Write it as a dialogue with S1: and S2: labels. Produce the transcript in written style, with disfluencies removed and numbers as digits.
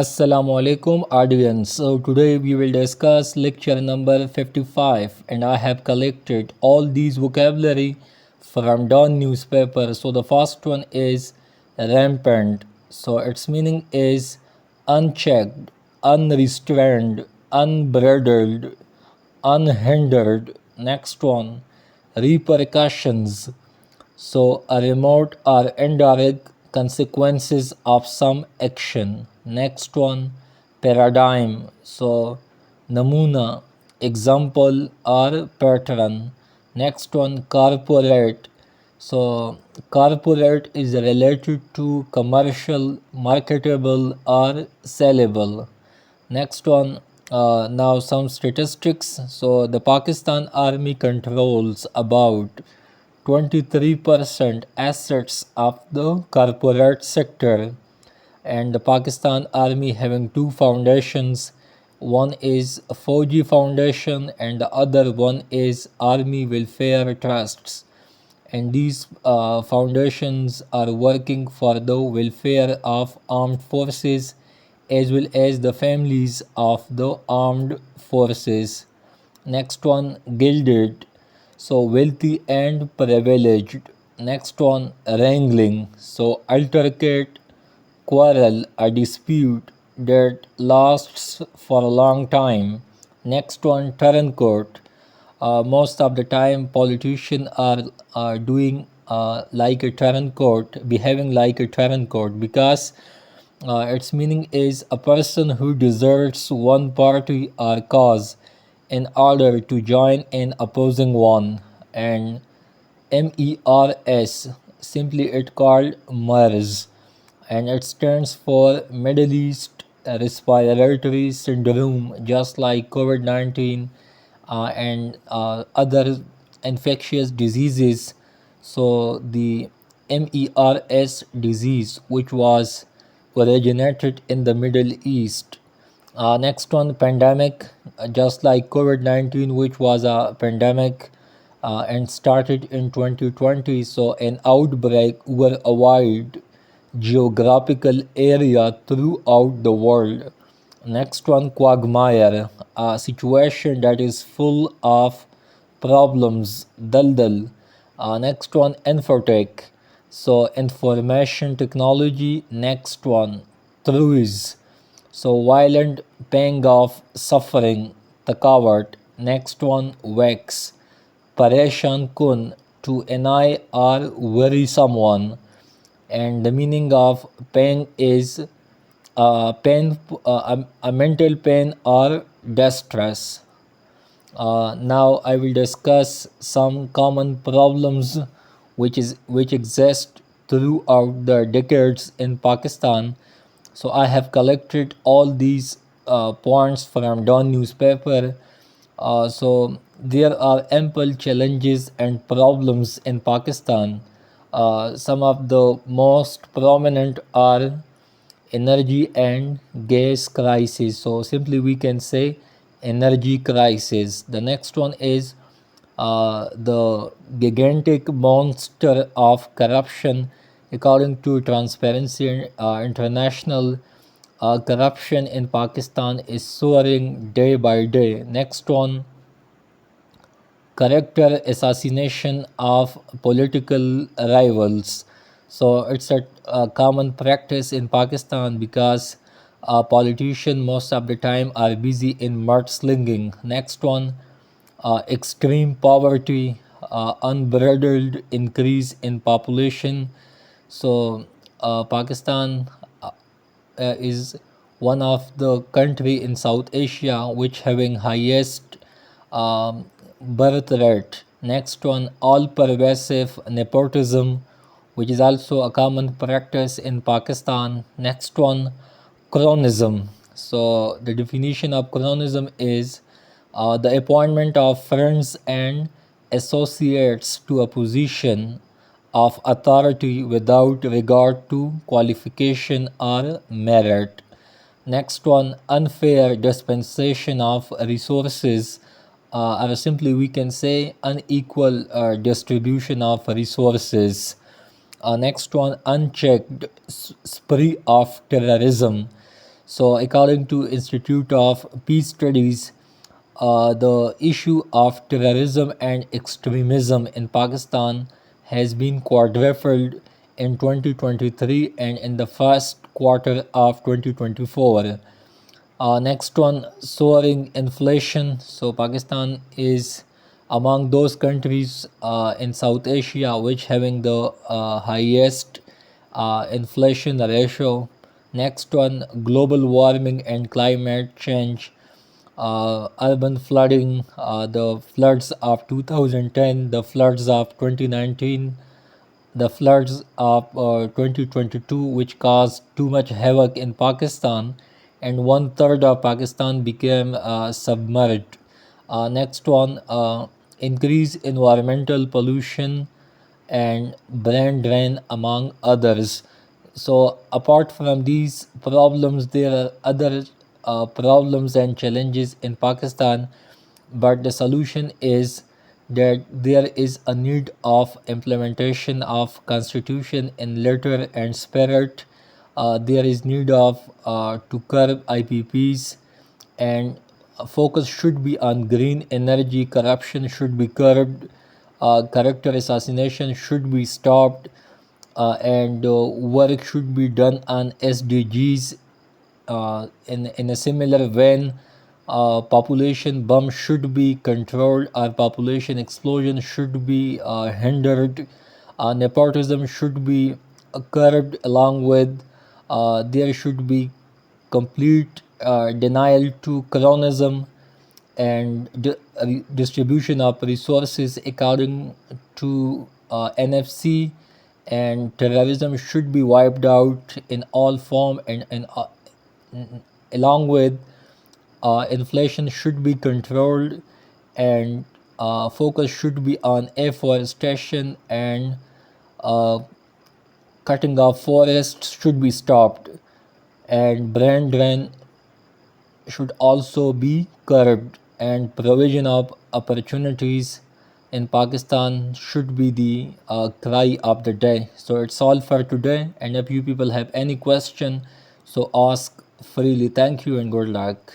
S1: Assalamu alaikum audience. So today we will discuss lecture number 55 and I have collected all these vocabulary from Dawn newspaper. So the first one is rampant. So its meaning is unchecked, unrestrained, unbridled, unhindered. Next one, repercussions. So, a remote or indirect consequences of some action. Next one, paradigm. So, namuna, example or pattern. Next one, corporate. So, corporate is related to commercial, marketable, or sellable. Next one, now some statistics. So, the Pakistan Army controls about 23% assets of the corporate sector, and the Pakistan Army having two foundations. One is Fauji Foundation and the other one is Army Welfare Trusts, and these foundations are working for the welfare of armed forces as well as the families of the armed forces. Next one, gilded, so wealthy and privileged. Next one, wrangling, so altercate, quarrel, a dispute that lasts for a long time. Next one, turncoat. Most of the time, politicians are doing like a turncoat, behaving like a turncoat, because its meaning is a person who deserts one party or cause in order to join in opposing one. And MERS, simply it called MERS, and it stands for Middle East Respiratory Syndrome, just like COVID-19 and other infectious diseases. So the MERS disease, which was originated in the Middle East. Next one, pandemic, just like COVID-19, which was a pandemic and started in 2020. So, an outbreak over a wide geographical area throughout the world. Next one, quagmire, a situation that is full of problems, daldal. Next one, infotech, so information technology. Next one, truth, so violent pang of suffering, thakawat. Next one, wax, pareshan kun, to annoy or worry someone, and the meaning of pain is pain, a mental pain or distress. Now I will discuss some common problems which exist throughout the decades in Pakistan. So I have collected all these points from Dawn newspaper. So there are ample challenges and problems in Pakistan. Some of the most prominent are energy and gas crisis. So simply we can say energy crisis. The next one is the gigantic monster of corruption. According to Transparency International, corruption in Pakistan is soaring day by day. Next one, character assassination of political rivals. So it's a common practice in Pakistan because politicians most of the time are busy in mudslinging. Next one, extreme poverty, unbridled increase in population. So Pakistan is one of the country in South Asia which having highest birth rate. Next one, all pervasive nepotism, which is also a common practice in Pakistan. Next one, cronism. So the definition of cronism is the appointment of friends and associates to a position of authority without regard to qualification or merit. Next one, unfair dispensation of resources, or simply we can say unequal distribution of resources. Next one, unchecked spree of terrorism. So, according to Institute of Peace Studies, the issue of terrorism and extremism in Pakistan has been quadrupled in 2023 and in the first quarter of 2024. Next one, soaring inflation. So Pakistan is among those countries in South Asia which having the highest inflation ratio. Next one, global warming and climate change. Urban flooding, the floods of 2010, the floods of 2019, the floods of 2022, which caused too much havoc in Pakistan, and one third of Pakistan became submerged. Next one, increase environmental pollution and brain drain, among others. So, apart from these problems, there are other problems and challenges in Pakistan, but the solution is that there is a need of implementation of constitution in letter and spirit. There is need of to curb IPPs, and focus should be on green energy. Corruption should be curbed. Character assassination should be stopped, and work should be done on SDGs. In a similar vein, population bump should be controlled, or population explosion should be hindered. Nepotism should be curbed, along with there should be complete denial to cronyism and distribution of resources according to NFC, and terrorism should be wiped out in all form, and along with inflation should be controlled, and focus should be on afforestation, and uh, cutting of forests should be stopped, and brain drain should also be curbed, and provision of opportunities in Pakistan should be the cry of the day. So it's all for today, and if you people have any question, so ask freely. Thank you and good luck.